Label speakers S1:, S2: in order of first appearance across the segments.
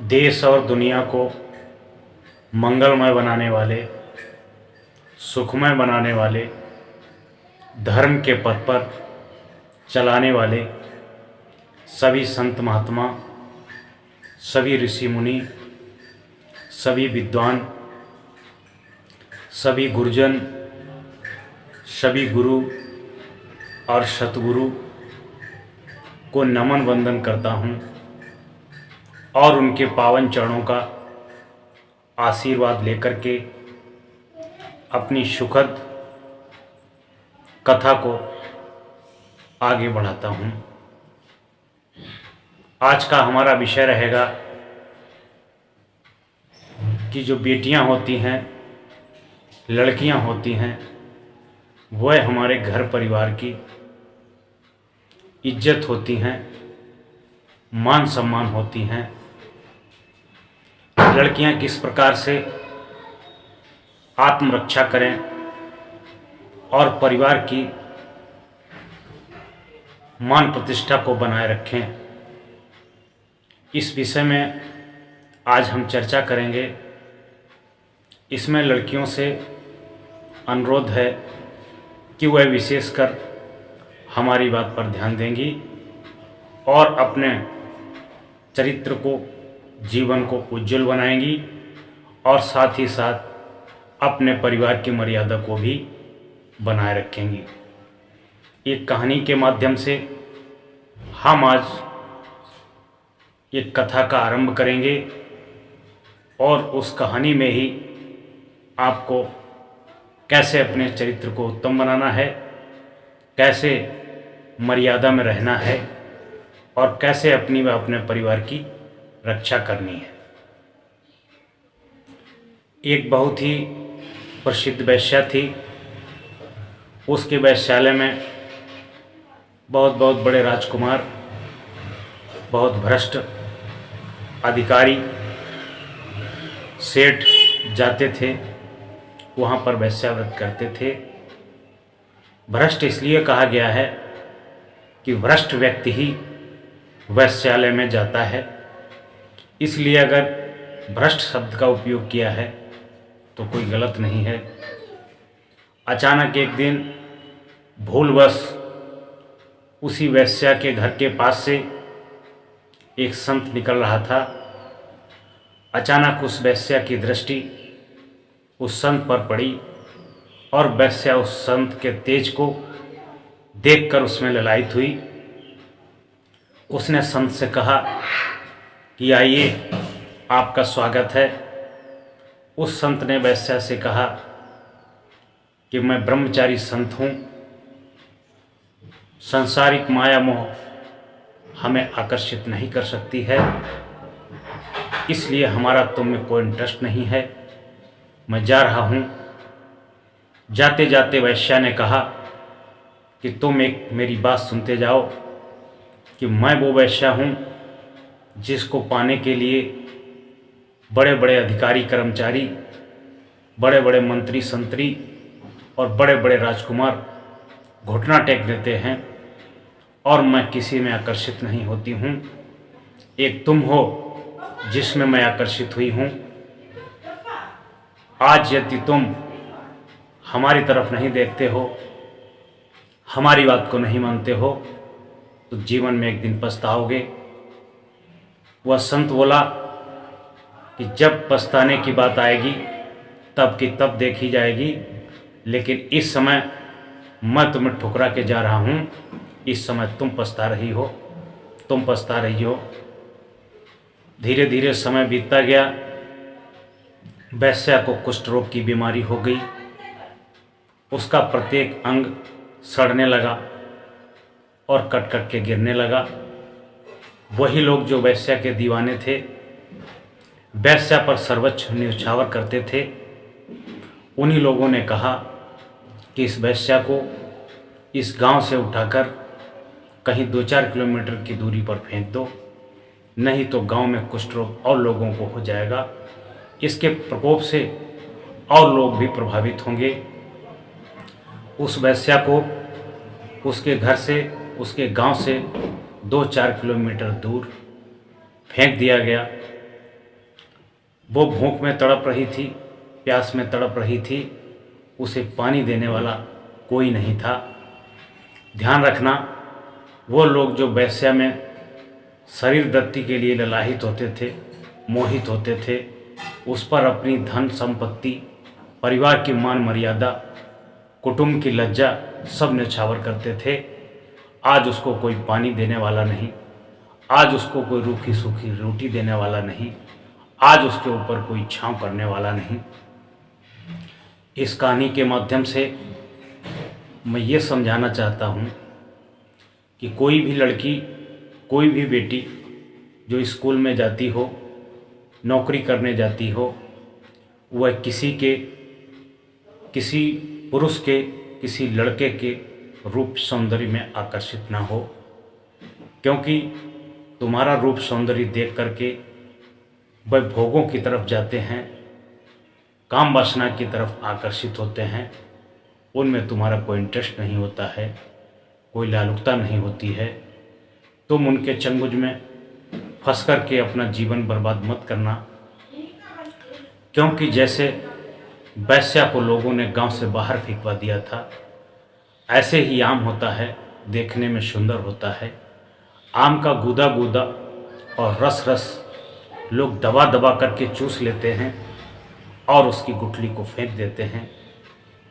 S1: देश और दुनिया को मंगलमय बनाने वाले, सुखमय बनाने वाले, धर्म के पथ पर चलाने वाले सभी संत महात्मा, सभी ऋषि मुनि, सभी विद्वान, सभी गुरुजन, सभी गुरु और सतगुरु को नमन वंदन करता हूँ और उनके पावन चरणों का आशीर्वाद लेकर के अपनी सुखद कथा को आगे बढ़ाता हूँ। आज का हमारा विषय रहेगा कि जो बेटियां होती हैं, लड़कियां होती हैं, वह हमारे घर परिवार की इज्जत होती हैं, मान सम्मान होती हैं। लड़कियां किस प्रकार से आत्मरक्षा करें और परिवार की मान प्रतिष्ठा को बनाए रखें, इस विषय में आज हम चर्चा करेंगे। इसमें लड़कियों से अनुरोध है कि वह विशेषकर हमारी बात पर ध्यान देंगी और अपने चरित्र को, जीवन को उज्जवल बनाएंगी और साथ ही साथ अपने परिवार की मर्यादा को भी बनाए रखेंगी। एक कहानी के माध्यम से हम आज एक कथा का आरंभ करेंगे और उस कहानी में ही आपको कैसे अपने चरित्र को उत्तम बनाना है, कैसे मर्यादा में रहना है और कैसे अपनी व अपने परिवार की रक्षा करनी है। एक बहुत ही प्रसिद्ध वेश्या थी। उसके वेश्यालय में बहुत बहुत बड़े राजकुमार, बहुत भ्रष्ट अधिकारी, सेठ जाते थे, वहाँ पर वेश्याव्रत करते थे। भ्रष्ट इसलिए कहा गया है कि भ्रष्ट व्यक्ति ही वेश्यालय में जाता है, इसलिए अगर भ्रष्ट शब्द का उपयोग किया है तो कोई गलत नहीं है। अचानक एक दिन भूलवश उसी वेश्या के घर के पास से एक संत निकल रहा था। अचानक उस वेश्या की दृष्टि उस संत पर पड़ी और वेश्या उस संत के तेज को देखकर उसमें ललायित हुई। उसने संत से कहा कि आइए, आपका स्वागत है। उस संत ने वेश्या से कहा कि मैं ब्रह्मचारी संत हूँ, सांसारिक माया मोह हमें आकर्षित नहीं कर सकती है, इसलिए हमारा तुम में कोई इंटरेस्ट नहीं है, मैं जा रहा हूँ। जाते जाते वेश्या ने कहा कि तुम एक मेरी बात सुनते जाओ कि मैं वो वेश्या हूँ जिसको पाने के लिए बड़े बड़े अधिकारी कर्मचारी, बड़े बड़े मंत्री संतरी और बड़े बड़े राजकुमार घुटना टेक देते हैं और मैं किसी में आकर्षित नहीं होती हूँ। एक तुम हो जिसमें मैं आकर्षित हुई हूँ। आज यदि तुम हमारी तरफ नहीं देखते हो, हमारी बात को नहीं मानते हो, तो जीवन में एक दिन पछताओगे। वह संत बोला कि जब पछताने की बात आएगी तब की तब देखी जाएगी, लेकिन इस समय मैं तुम्हें ठुकरा के जा रहा हूँ। इस समय तुम पछता रही हो, तुम पछता रही हो। धीरे धीरे समय बीतता गया। वेश्या को कुष्ठ रोग की बीमारी हो गई। उसका प्रत्येक अंग सड़ने लगा और कट कट के गिरने लगा। वही लोग जो वेश्या के दीवाने थे, वेश्या पर सर्वोच्च न्यौछावर करते थे, उन्हीं लोगों ने कहा कि इस वेश्या को इस गांव से उठाकर कहीं 2-4 किलोमीटर की दूरी पर फेंक दो, नहीं तो गांव में कुष्ठ रोग और लोगों को हो जाएगा। इसके प्रकोप से और लोग भी प्रभावित होंगे। उस वेश्या को उसके घर से, उसके गांव से 2-4 किलोमीटर दूर फेंक दिया गया। वो भूख में तड़प रही थी, प्यास में तड़प रही थी, उसे पानी देने वाला कोई नहीं था। ध्यान रखना, वो लोग जो वेश्या में शरीर वृत्ति के लिए ललाहित होते थे, मोहित होते थे, उस पर अपनी धन संपत्ति, परिवार की मान मर्यादा, कुटुंब की लज्जा सब न्यौछावर करते थे। आज उसको कोई पानी देने वाला नहीं, आज उसको कोई रूखी सूखी रोटी देने वाला नहीं, आज उसके ऊपर कोई छांव करने वाला नहीं। इस कहानी के माध्यम से मैं ये समझाना चाहता हूँ कि कोई भी लड़की, कोई भी बेटी जो स्कूल में जाती हो, नौकरी करने जाती हो, वह किसी पुरुष के, किसी लड़के के रूप सौंदर्य में आकर्षित ना हो, क्योंकि तुम्हारा रूप सौंदर्य देख करके वह भोगों की तरफ जाते हैं, काम वासना की तरफ आकर्षित होते हैं। उनमें तुम्हारा कोई इंटरेस्ट नहीं होता है, कोई लालुकता नहीं होती है। तुम उनके चंगुल में फंस कर के अपना जीवन बर्बाद मत करना, क्योंकि जैसे वेश्या को लोगों ने गांव से बाहर फेंकवा दिया था, ऐसे ही आम होता है, देखने में सुंदर होता है। आम का गूदा गूदा और रस रस लोग दबा दबा करके चूस लेते हैं और उसकी गुठली को फेंक देते हैं।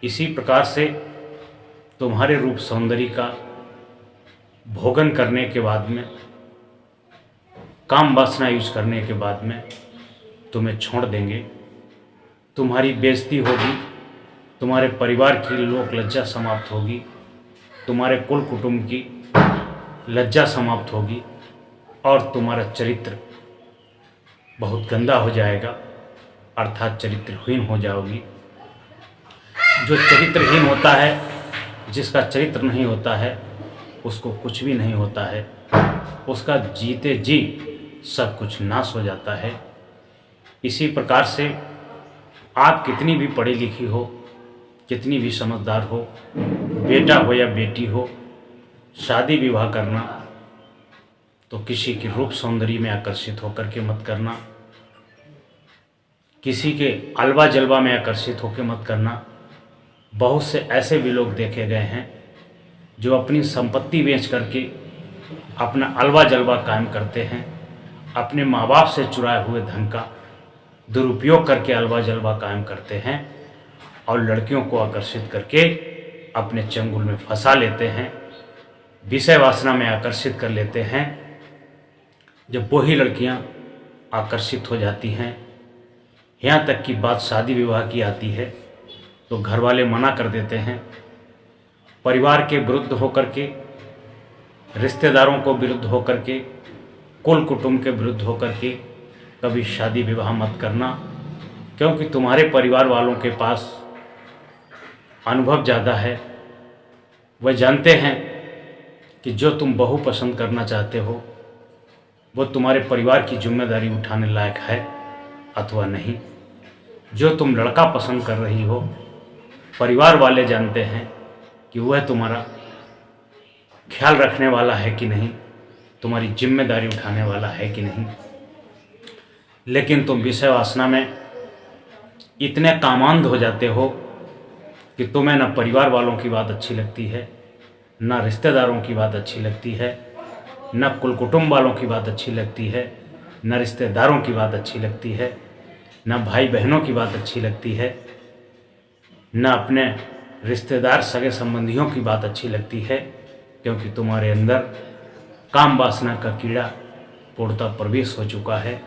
S1: इसी प्रकार से तुम्हारे रूप सौंदर्य का भोगन करने के बाद में, काम वासना यूज करने के बाद में तुम्हें छोड़ देंगे। तुम्हारी बेइज्जती होगी, तुम्हारे परिवार की लोक लज्जा समाप्त होगी, तुम्हारे कुल कुटुंब की लज्जा समाप्त होगी और तुम्हारा चरित्र बहुत गंदा हो जाएगा, अर्थात चरित्रहीन हो जाओगी। जो चरित्रहीन होता है, जिसका चरित्र नहीं होता है, उसको कुछ भी नहीं होता है, उसका जीते जी सब कुछ नाश हो जाता है। इसी प्रकार से आप कितनी भी पढ़ी लिखी हो, कितनी भी समझदार हो, बेटा हो या बेटी हो, शादी विवाह करना तो किसी के रूप सौंदर्य में आकर्षित होकर के मत करना, किसी के अलवा जलवा में आकर्षित होकर मत करना। बहुत से ऐसे भी लोग देखे गए हैं जो अपनी संपत्ति बेच करके अपना अलवा जलवा कायम करते हैं, अपने माँ बाप से चुराए हुए धन का दुरुपयोग करके अलवा जलवा कायम करते हैं और लड़कियों को आकर्षित करके अपने चंगुल में फंसा लेते हैं, विषय वासना में आकर्षित कर लेते हैं। जब वही लड़कियां आकर्षित हो जाती हैं, यहाँ तक कि बात शादी विवाह की आती है, तो घर वाले मना कर देते हैं। परिवार के विरुद्ध होकर के, रिश्तेदारों को विरुद्ध होकर के, कुल कुटुंब के विरुद्ध होकर के कभी शादी विवाह मत करना, क्योंकि तुम्हारे परिवार वालों के पास अनुभव ज़्यादा है। वह जानते हैं कि जो तुम बहू पसंद करना चाहते हो वो तुम्हारे परिवार की जिम्मेदारी उठाने लायक है अथवा नहीं। जो तुम लड़का पसंद कर रही हो, परिवार वाले जानते हैं कि वह तुम्हारा ख्याल रखने वाला है कि नहीं, तुम्हारी जिम्मेदारी उठाने वाला है कि नहीं। लेकिन तुम विषय वासना में इतने कामांध हो जाते हो कि तुम्हें न परिवार वालों की बात अच्छी लगती है, न रिश्तेदारों की बात अच्छी लगती है, न कुल कुटुंब वालों की बात अच्छी लगती है, न रिश्तेदारों की बात अच्छी लगती है, न भाई बहनों की बात अच्छी लगती है, न अपने रिश्तेदार सगे संबंधियों की बात अच्छी लगती है, क्योंकि तुम्हारे अंदर काम वासना का कीड़ा पूर्णतः प्रवेश हो चुका है।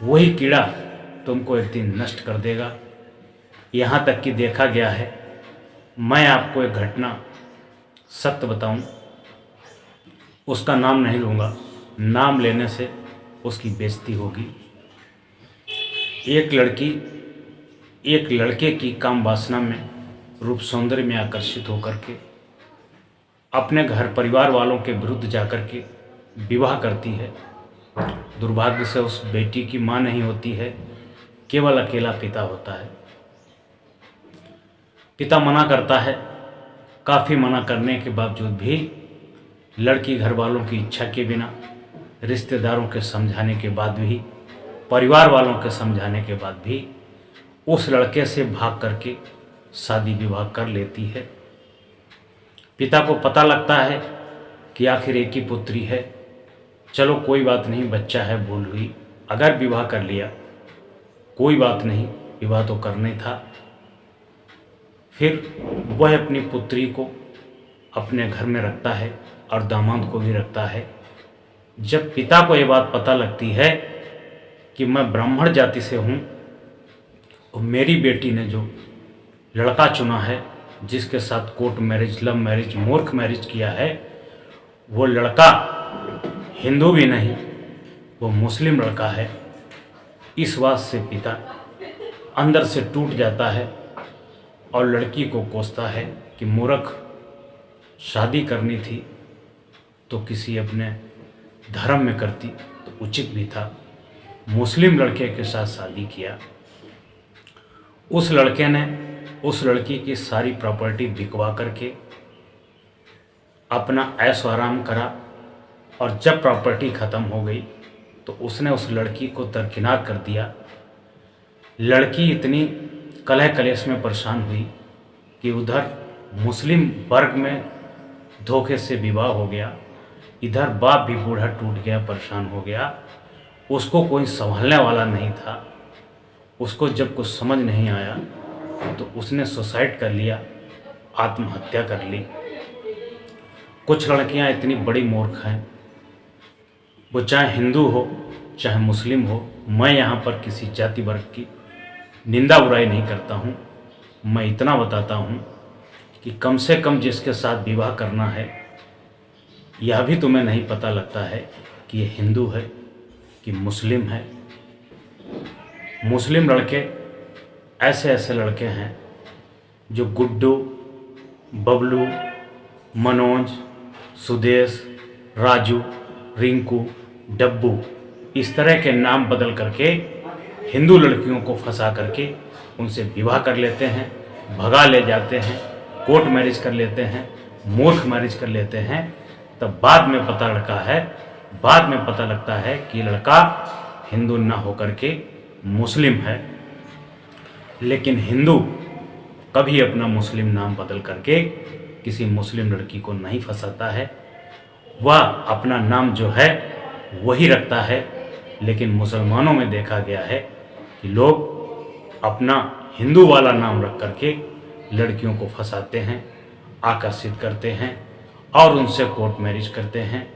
S1: वही कीड़ा तुमको एक दिन नष्ट कर देगा। यहाँ तक कि देखा गया है, मैं आपको एक घटना सत्य बताऊं, उसका नाम नहीं लूँगा, नाम लेने से उसकी बेइज्जती होगी। एक लड़की एक लड़के की काम वासना में, रूप सौंदर्य में आकर्षित होकर के अपने घर परिवार वालों के विरुद्ध जाकर के विवाह करती है। दुर्भाग्य से उस बेटी की माँ नहीं होती है, केवल अकेला पिता होता है। पिता मना करता है, काफ़ी मना करने के बावजूद भी लड़की घर वालों की इच्छा के बिना, रिश्तेदारों के समझाने के बाद भी परिवार वालों के समझाने के बाद भी उस लड़के से भाग करके शादी विवाह कर लेती है। पिता को पता लगता है कि आखिर एक ही पुत्री है, चलो कोई बात नहीं, बच्चा है, भूल हुई, अगर विवाह कर लिया कोई बात नहीं, विवाह तो करने था। फिर वह अपनी पुत्री को अपने घर में रखता है और दामाद को भी रखता है। जब पिता को ये बात पता लगती है कि मैं ब्राह्मण जाति से हूँ और मेरी बेटी ने जो लड़का चुना है, जिसके साथ कोर्ट मैरिज, लव मैरिज, मूर्ख मैरिज किया है, वो लड़का हिंदू भी नहीं, वो मुस्लिम लड़का है, इस बात से पिता अंदर से टूट जाता है और लड़की को कोसता है कि मूर्ख, शादी करनी थी तो किसी अपने धर्म में करती तो उचित भी था। मुस्लिम लड़के के साथ शादी किया। उस लड़के ने उस लड़की की सारी प्रॉपर्टी बिकवा करके अपना ऐशो आराम करा और जब प्रॉपर्टी ख़त्म हो गई तो उसने उस लड़की को दरकिनार कर दिया। लड़की इतनी कलह कलेश में परेशान हुई कि उधर मुस्लिम वर्ग में धोखे से विवाह हो गया, इधर बाप भी बूढ़ा टूट गया, परेशान हो गया, उसको कोई संभालने वाला नहीं था। उसको जब कुछ समझ नहीं आया तो उसने सुसाइड कर लिया, आत्महत्या कर ली। कुछ लड़कियां इतनी बड़ी मूर्ख हैं, वो चाहे हिंदू हो चाहे मुस्लिम हो, मैं यहाँ पर किसी जाति वर्ग की निंदा बुराई नहीं करता हूँ। मैं इतना बताता हूँ कि कम से कम जिसके साथ विवाह करना है, यह भी तुम्हें नहीं पता लगता है कि ये हिंदू है कि मुस्लिम है। मुस्लिम लड़के ऐसे ऐसे लड़के हैं जो गुड्डू, बबलू, मनोज, सुदेश, राजू, रिंकू, डब्बू, इस तरह के नाम बदल करके हिंदू लड़कियों को फंसा करके उनसे विवाह कर लेते हैं, भगा ले जाते हैं, कोर्ट मैरिज कर लेते हैं, मूर्ख मैरिज कर लेते हैं। तब बाद में पता लगता है कि लड़का हिंदू ना होकर के मुस्लिम है। लेकिन हिंदू कभी अपना मुस्लिम नाम बदल करके किसी मुस्लिम लड़की को नहीं फंसाता है, वह अपना नाम जो है वही रखता है। लेकिन मुसलमानों में देखा गया है कि लोग अपना हिंदू वाला नाम रख करके लड़कियों को फंसाते हैं, आकर्षित करते हैं और उनसे कोर्ट मैरिज करते हैं।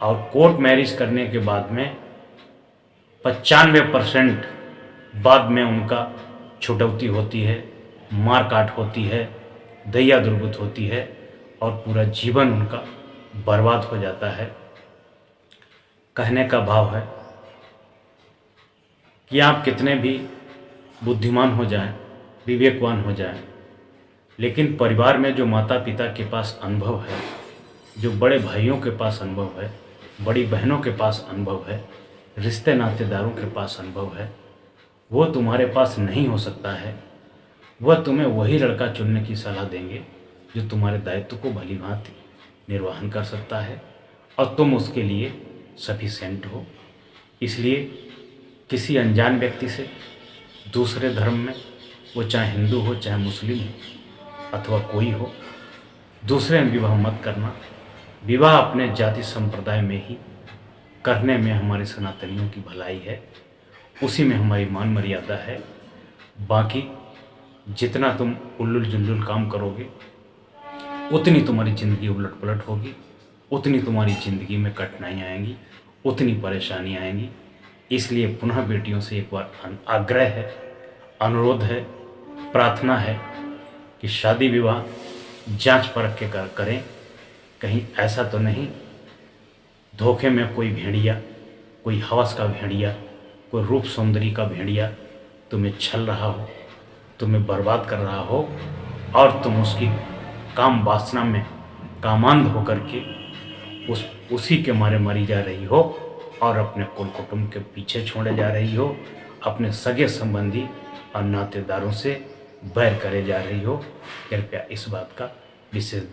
S1: और कोर्ट मैरिज करने के बाद में 95% बाद में उनका छुटौती होती है, मारकाट होती है, दैया दुर्गत होती है और पूरा जीवन उनका बर्बाद हो जाता है। कहने का भाव है कि आप कितने भी बुद्धिमान हो जाएं, विवेकवान हो जाएं, लेकिन परिवार में जो माता पिता के पास अनुभव है, जो बड़े भाइयों के पास अनुभव है, बड़ी बहनों के पास अनुभव है, रिश्ते नातेदारों के पास अनुभव है, वो तुम्हारे पास नहीं हो सकता है। वह तुम्हें वही लड़का चुनने की सलाह देंगे जो तुम्हारे दायित्व को भली भांति निर्वहन कर सकता है और तुम उसके लिए सफिशिएंट हो। इसलिए किसी अनजान व्यक्ति से दूसरे धर्म में, वो चाहे हिंदू हो चाहे मुस्लिम हो अथवा कोई हो, दूसरे में विवाह मत करना। विवाह अपने जाति संप्रदाय में ही करने में हमारे सनातनियों की भलाई है, उसी में हमारी मान मर्यादा है। बाकी जितना तुम उल्लुल जुल्लुल काम करोगे उतनी तुम्हारी ज़िंदगी उलट पलट होगी, उतनी तुम्हारी ज़िंदगी में कठिनाई आएंगी, उतनी परेशानी आएंगी। इसलिए पुनः बेटियों से एक बार आग्रह है, अनुरोध है, प्रार्थना है कि शादी विवाह जांच परख के करें। कहीं ऐसा तो नहीं धोखे में कोई भेड़िया, कोई हवस का भेड़िया, कोई रूप सौंदर्य का भेड़िया तुम्हें छल रहा हो, तुम्हें बर्बाद कर रहा हो और तुम उसकी काम वासना में कामांध होकर के उसी के मारे मरी जा रही हो और अपने कुल कुटुंब के पीछे छोड़े जा रही हो, अपने सगे संबंधी और नातेदारों से बैर करे जा रही हो। कृपया इस बात का विशेष